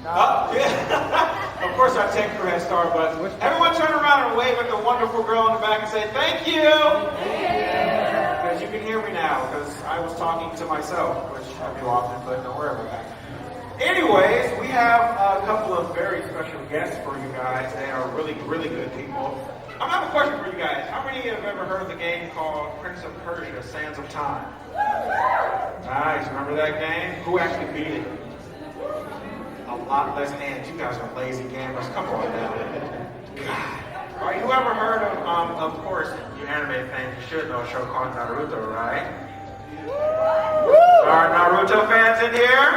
Yeah. Of course our tech crew has Starbucks. Everyone turn around and wave at the wonderful girl in the back and say, thank you! Because you can hear me now, because I was talking to myself, which I do often, but don't worry about that. Anyways, we have a couple of very special guests for you guys. They are really, really good people. I have a question for you guys. How many of you have ever heard of the game called Prince of Persia, Sands of Time? Nice, remember that game? Who actually beat it? A lot less hands. You guys are lazy gamers. Come on now. God. All right, you ever heard of course, you anime fans, you should know a show called Naruto, right? Are Naruto fans in here?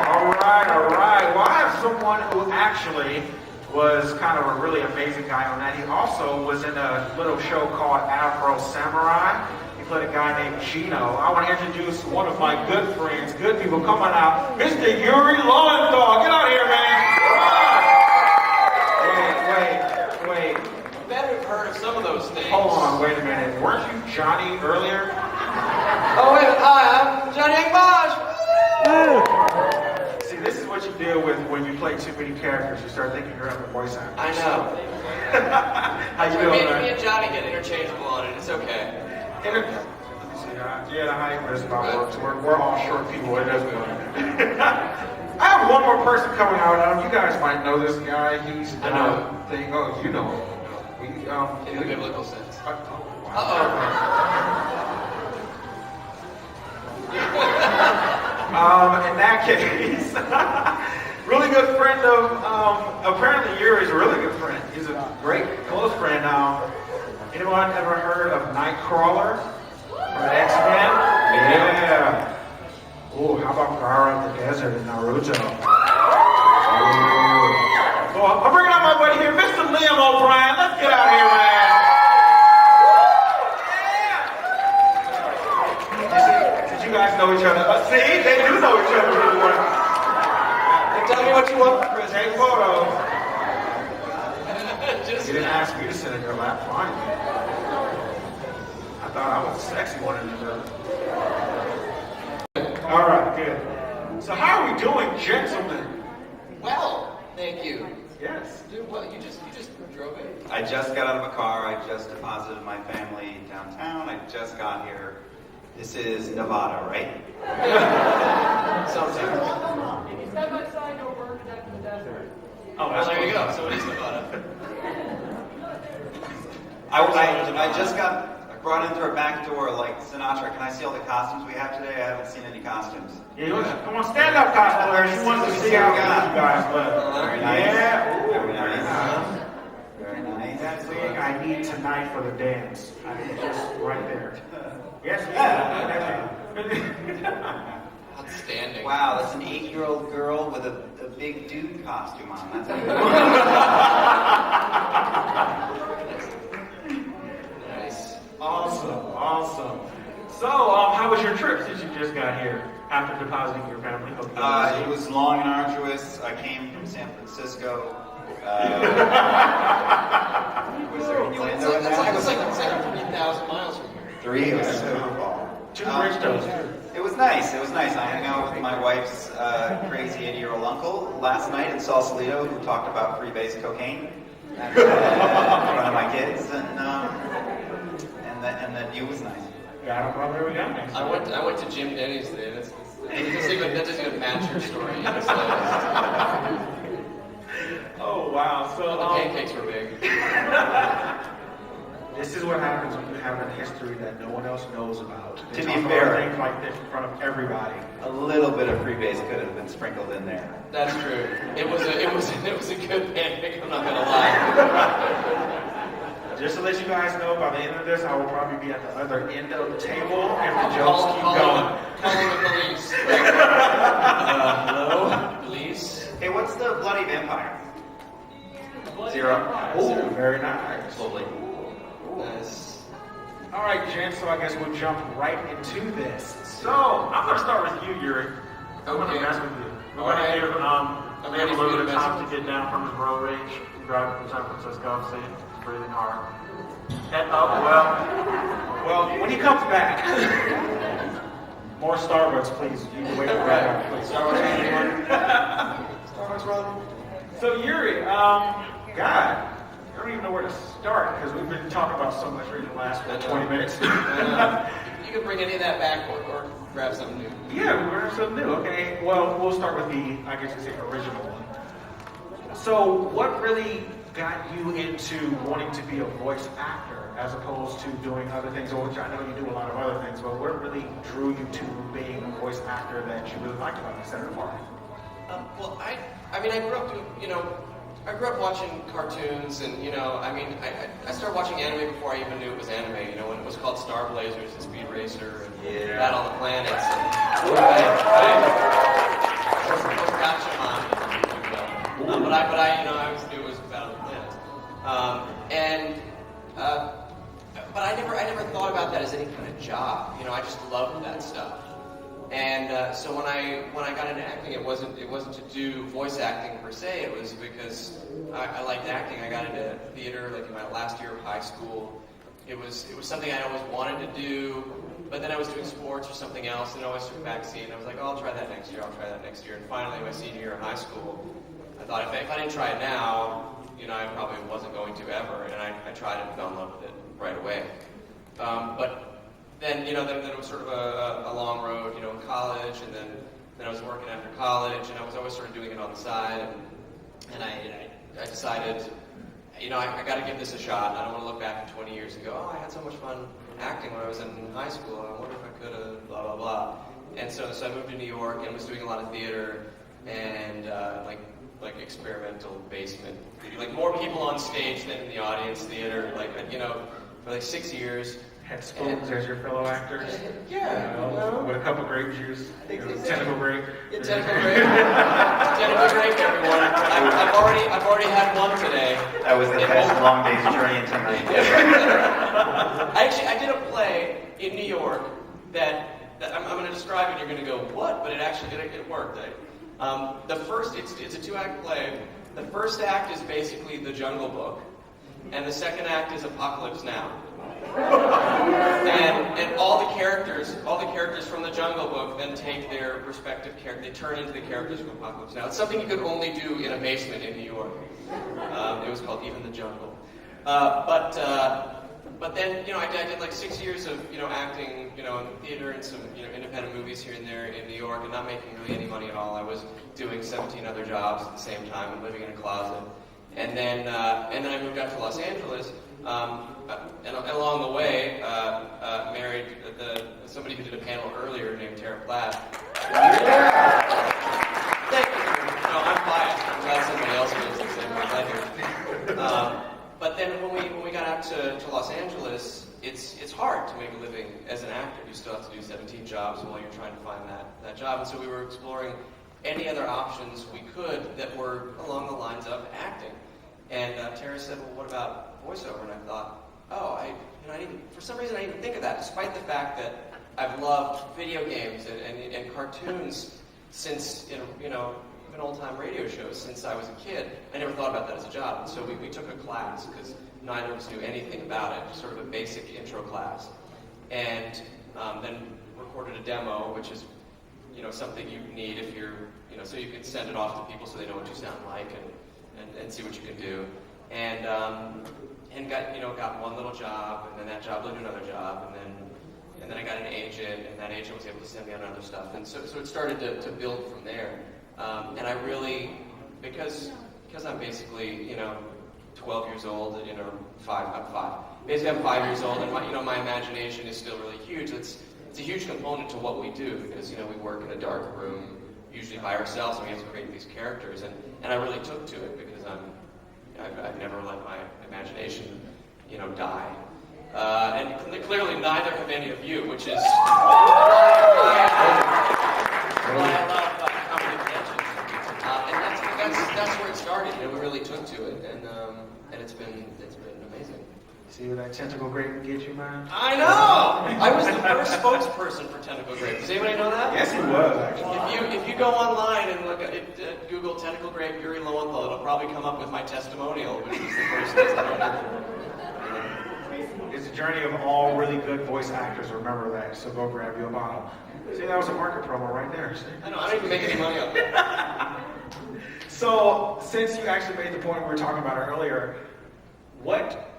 All right, all right. Well, I have someone who actually was kind of a really amazing guy on that. He also was in a little show called Afro Samurai. He played a guy named Chino. I want to introduce one of my good friends, good people. Come on out, Mr. Yuri Lowenthal. Get out here, man. Wait. You better have heard of some of those things. Hold on, wait a minute. Weren't you Johnny earlier? Oh, wait, hi, I'm Johnny Akbash. See, this is what you deal with when you play too many characters. You start thinking you're the voice actor. I know. How you doing, man? Me and Johnny get interchangeable on it. It's okay. Yeah, how you this about works. We're all short people. It doesn't work. I have one more person coming out. You guys might know this guy. He's I know. Thing. Oh, you know him. In the biblical sense. Uh-oh. In that case, really good friend of, apparently Yuri's a really good friend. He's a great, close friend. Anyone ever heard of Nightcrawler from X-Men? Yeah. Oh, how about Gara of the Desert in Naruto? So I'm bringing out my buddy here, Mr. Liam O'Brien. Let's get out here, man. You guys know each other. See, they do know each other really well. Tell me what you want for Christmas. Take photos. Just You didn't ask me to sit in your lap. Fine. I thought I was the sexy one in the room. All right, good. So how are we doing, gentlemen? Well, thank you. Yes. Dude, what? You just drove in. I just got out of a car. I just deposited my family downtown. I just got here. This is Nevada, right? Sounds like If you side by side, you'll burn to death in the desert. Oh, well, there you go. So it is Nevada. I just got brought in through a back door like Sinatra. Can I see all the costumes we have today? I haven't seen any costumes. Yeah, come on, stand up, cosplayer. She wants to see how good you guys look. Very nice. Yeah. Ooh, Very nice. Very nice. That thing I need tonight for the dance. I mean, just right there. Yes, Outstanding. Wow, that's an 8-year-old girl with a big dude costume on. That's Nice. Awesome. So, how was your trip since you just got here after depositing your family? It was long and arduous. I came from San Francisco. Was there innuendo in that? It's like 3,000 miles from here. 3? It was Two bridge toes. It was nice. It was nice. I hung out with my wife's crazy 80-year-old uncle last night in Sausalito, who talked about freebase cocaine in front of my kids, and the view was nice. Yeah, I don't know where we got next. I went to Jim Denny's today. That doesn't even match your story. Oh wow! So the pancakes were big. This is what happens when you have a history that no one else knows about. To be fair, things like this in front of everybody. A little bit of freebase could have been sprinkled in there. That's true. It was a good pancake. I'm not gonna lie. Just to let you guys know, by the end of this, I will probably be at the other end of the table, and the jokes keep going. Calling the police. Hello, police. Hey, what's the bloody vampire? 0. Oh, very nice. Lovely. Nice. All right, gents. So I guess we'll jump right into this. So I'm gonna start with you, Yuri. I'm gonna mess with you. We're gonna give we have a little bit of time to get down from his road rage. Driving from San Francisco, see, he's breathing hard. And well, when he comes back, more Starbucks, please. You can wait right now, please. Starbucks, anyone? run? So Yuri, God, I don't even know where to start because we've been talking about so much for the last 20 minutes. You can bring any of that back or grab something new. Yeah, we learned something new. Okay, well, we'll start with the, I guess you say, original one. So, what really got you into wanting to be a voice actor as opposed to doing other things, which I know you do a lot of other things, but what really drew you to being a voice actor that you really liked about Senator Park? Well, I mean, I grew up doing, I grew up watching cartoons, and I started watching anime before I even knew it was anime. When it was called Star Blazers and Speed Racer and Battle of the Planets. And, but I always knew it was Battle of the Planets. But I never thought about that as any kind of job. I just loved that stuff. And so when I got into acting, it wasn't to do voice acting per se. It was because I liked acting. I got into theater like in my last year of high school. It was something I always wanted to do, but then I was doing sports or something else, and I always took a back seat. And I was like, oh, I'll try that next year. And finally, my senior year of high school, I thought if I didn't try it now, I probably wasn't going to ever. And I tried it and fell in love with it right away. But then then it was sort of a long road, in college, and then I was working after college, and I was always sort of doing it on the side, and I decided, I got to give this a shot. I don't want to look back 20 years and go, oh, I had so much fun acting when I was in high school. I wonder if I could have, blah, blah, blah. And so I moved to New York and was doing a lot of theater and like experimental basement, like more people on stage than in the audience theater, for like 6 years. Had spoons as your fellow actors? Yeah. With a cup of grape juice? Tentacle grape? Yeah, tentacle grape. Tentacle grape, everyone. I've already had one today. That was the best long day's journey into night. I did a play in New York that I'm going to describe, and you're going to go, what? But it worked. It's a 2-act play. The first act is basically The Jungle Book, and the second act is Apocalypse Now. And all the characters from the Jungle Book then take their respective characters. They turn into the characters from Apocalypse Now. It's something you could only do in a basement in New York. It was called Even the Jungle. But then I did like 6 years of acting in theater and some independent movies here and there in New York, and not making really any money at all. I was doing 17 other jobs at the same time and living in a closet. And then I moved out to Los Angeles. And along the way, married somebody who did a panel earlier named Tara Platt. Thank you. I'm biased. I'm glad somebody else feels the same way I do. But then when we got out to Los Angeles, it's hard to make a living as an actor. You still have to do 17 jobs while you're trying to find that job. And so we were exploring any other options we could that were along the lines of acting. And Tara said, well, what about voiceover? And I thought, for some reason I didn't even think of that, despite the fact that I've loved video games and cartoons since, even old-time radio shows since I was a kid. I never thought about that as a job. And so we took a class, because neither of us knew anything about it, sort of a basic intro class. And then recorded a demo, which is, something you need if you're, so you can send it off to people so they know what you sound like and see what you can do. And got one little job, and then that job led to another job, and then I got an agent, and that agent was able to send me on other stuff, and so it started to build from there. And I really, because I'm basically 12 years old, I'm 5. Basically, I'm 5 years old, and my imagination is still really huge. It's a huge component to what we do, because we work in a dark room, usually by ourselves, and we have to create these characters, and I really took to it because I've never let my imagination, die. And clearly neither have any of you, which is why I love comedy conventions. And that's where it started. We really took to it, and it's been amazing. See what that tentacle grape gets you, man? I know! I was the first spokesperson for Tentacle Grape. Does anybody know that? Yes, he was, actually. If you go online and look at Google Tentacle Grape Yuri Lowenthal, it'll probably come up with my testimonial, which was the first testimonial. It's a journey of all really good voice actors. Remember that. So go grab you a bottle. See, that was a market promo right there. See? I don't even make any money off that. So, since you actually made the point we were talking about earlier, what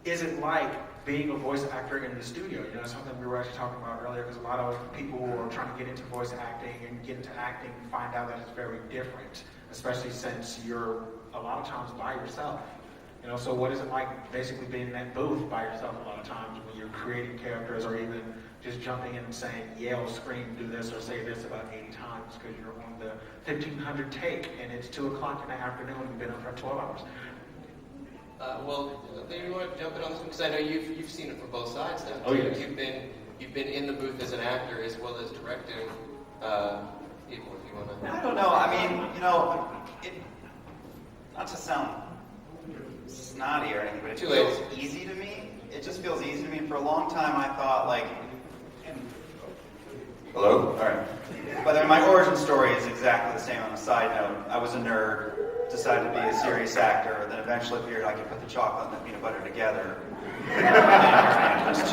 is it like being a voice actor in the studio? You know, something we were actually talking about earlier, because a lot of people who are trying to get into voice acting and get into acting find out that it's very different, especially since you're a lot of times by yourself. You know, so what is it like basically being in that booth by yourself a lot of times when you're creating characters, or even just jumping in and saying, yell, scream, do this, or say this about 80 times because you're on the 1500 take and it's 2 o'clock in the afternoon and you've been up for 12 hours? Well, maybe you want to jump in on this one, because I know you've seen it from both sides now. Oh, yes. You've been in the booth as an actor as well as directing people, if you want to. I don't know. I mean, you know, not to sound snotty or anything, but it feels easy to me. It just feels easy to me. For a long time, I thought, like, hello? All right. But my origin story is exactly the same on a side note. I was a nerd, decided to be a serious actor, then eventually figured I could put the chocolate and the peanut butter together. There's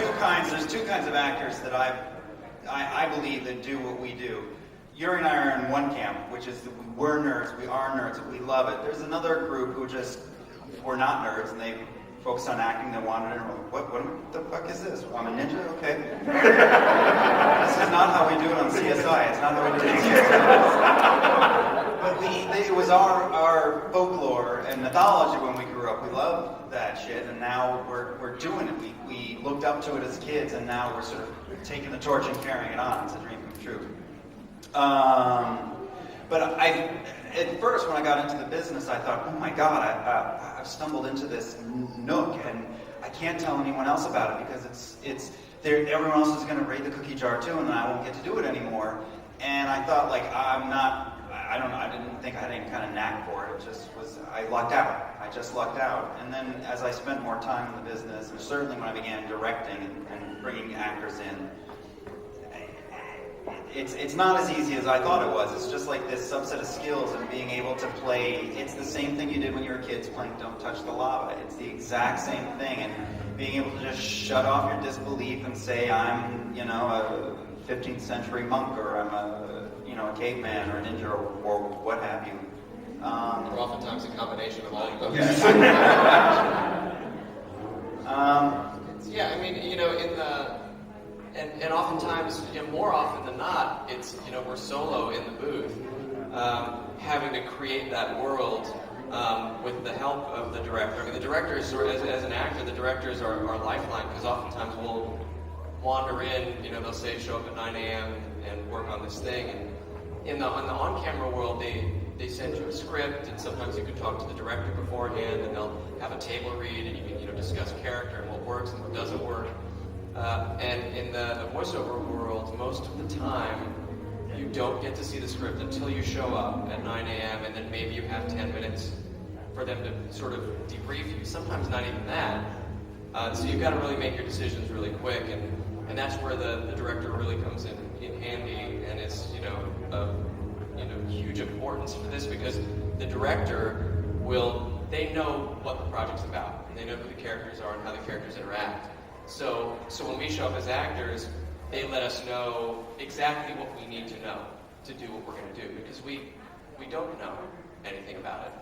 two kinds of actors that I believe that do what we do. Yuri and I are in one camp, which is that we're nerds, we are nerds, we love it. There's another group who just were not nerds, and they focused on acting, they wanted it, and we're like, what the fuck is this? I'm a ninja? Okay. This is not how we do it on CSI, it's not how we do it on CSI. But it was our folklore and mythology when we grew up. We loved that shit, and now we're doing it. We looked up to it as kids, and now we're sort of taking the torch and carrying it on. It's a dream come true. But at first, when I got into the business, I thought, oh my God, I've stumbled into this nook, and I can't tell anyone else about it because everyone else is going to raid the cookie jar too, and then I won't get to do it anymore. And I thought, like, I don't know, I didn't think I had any kind of knack for it. It just was, I lucked out. I just lucked out. And then as I spent more time in the business, and certainly when I began directing and bringing actors in, it's not as easy as I thought it was. It's just like this subset of skills and being able to play. It's the same thing you did when you were kids playing Don't Touch the Lava. It's the exact same thing. And being able to just shut off your disbelief and say, I'm, a 15th century monk, or I'm a caveman, or a ninja, or what have you. Or oftentimes a combination of all of those. Yeah, I mean, and oftentimes, more often than not, it's, we're solo in the booth, having to create that world with the help of the director. I mean, the directors, as an actor, the directors are lifeline, because oftentimes we'll wander in, they'll say show up at 9 a.m. and work on this thing, and in the on-camera world, they send you a script, and sometimes you can talk to the director beforehand, and they'll have a table read, and you can discuss character and what works and what doesn't work. And in the voiceover world, most of the time, you don't get to see the script until you show up at 9 a.m. and then maybe you have 10 minutes for them to sort of debrief you. Sometimes not even that. So you've got to really make your decisions really quick, and that's where the director really comes in handy, and it's of huge importance for this, because the director they know what the project's about, and they know who the characters are and how the characters interact. So when we show up as actors, they let us know exactly what we need to know to do what we're going to do, because we don't know anything about it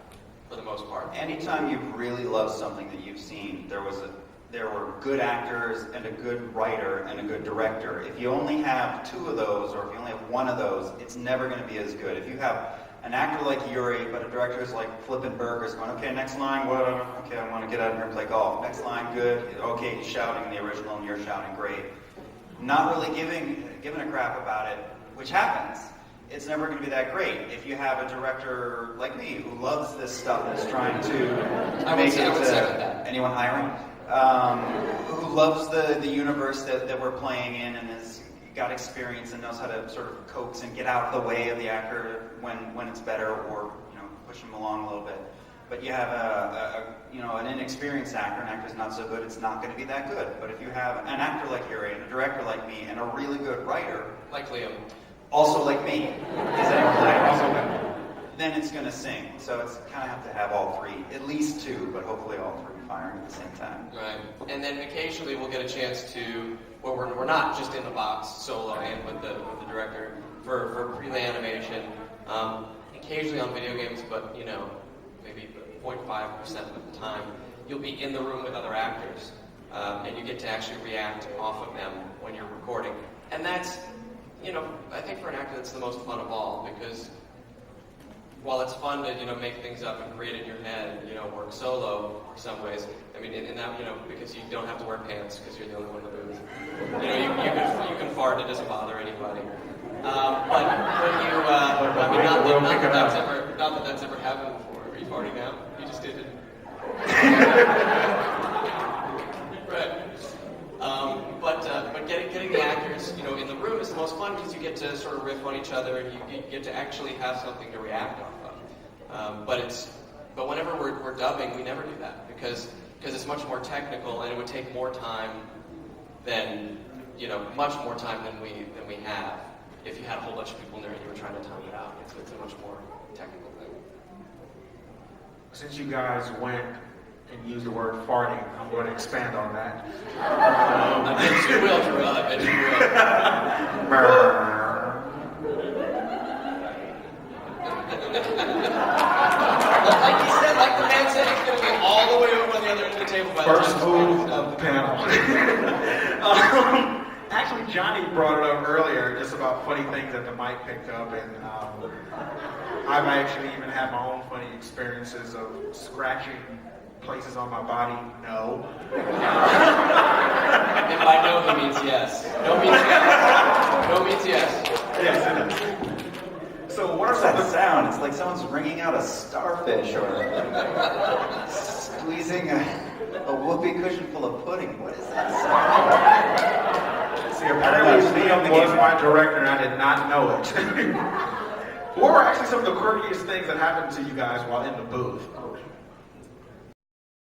for the most part. Anytime you've really loved something that you've seen, there were good actors and a good writer and a good director. If you only have two of those, or if you only have one of those, it's never going to be as good. If you have an actor like Yuri, but a director who's like flipping burgers, going, okay, next line, what? Okay, I want to get out of here and play golf. Next line, good. Okay, he's shouting in the original and you're shouting, great. Not really giving a crap about it, which happens. It's never going to be that great. If you have a director like me who loves this stuff and is trying to make it to anyone hiring, who loves the universe that we're playing in and has got experience and knows how to sort of coax and get out of the way of the actor when it's better, or push him along a little bit. But you have an inexperienced actor, an actor's not so good, it's not going to be that good. But if you have an actor like Yuri and a director like me and a really good writer, like Liam, also like me, then it's going to sing. So it's kind of have to have all three, at least two, but hopefully all three firing at the same time. Right. And then occasionally we'll get a chance to, where we're not just in the box solo and with the director for pre-lay animation. occasionally on video games, but you know, maybe 0.5% of the time, you'll be in the room with other actors, and you get to actually react off of them when you're recording. And that's, you know, I think for an actor that's the most fun of all, because while it's fun to, you know, make things up and create in your head, you know, work solo in some ways. I mean, in that, you know, because you don't have to wear pants because you're the only one in the booth. You know, you can fart, it doesn't bother anybody. But when you, I mean, not that that's ever happened before. Are you farting now? You just did it. Right. But getting the actors, you know, in the room is the most fun because you get to sort of riff on each other and you get to actually have something to react off of. But whenever we're dubbing, we never do that because it's much more technical and it would take more time than, you know, much more time than we have if you had a whole bunch of people in there and you were trying to time it out. It's a much more technical thing. Since you guys went and used the word farting, I'm going to expand on that. I bet you will, Drew. I bet you will. Like he said, like the man said, he's going to be all the way over on the other end of the table by First the time move of the panel. Actually, Johnny brought it up earlier, just about funny things that the mic picked up, and I've actually even had my own funny experiences of scratching places on my body. No. And by no, he means yes. No means yes. No means yes. Yes, it is. So what are What's some that of the sound? It's like someone's wringing out a starfish or squeezing a whoopee cushion full of pudding. What is that sound? See, apparently Liam was my director and I did not know it. What were actually some of the quirkiest things that happened to you guys while in the booth?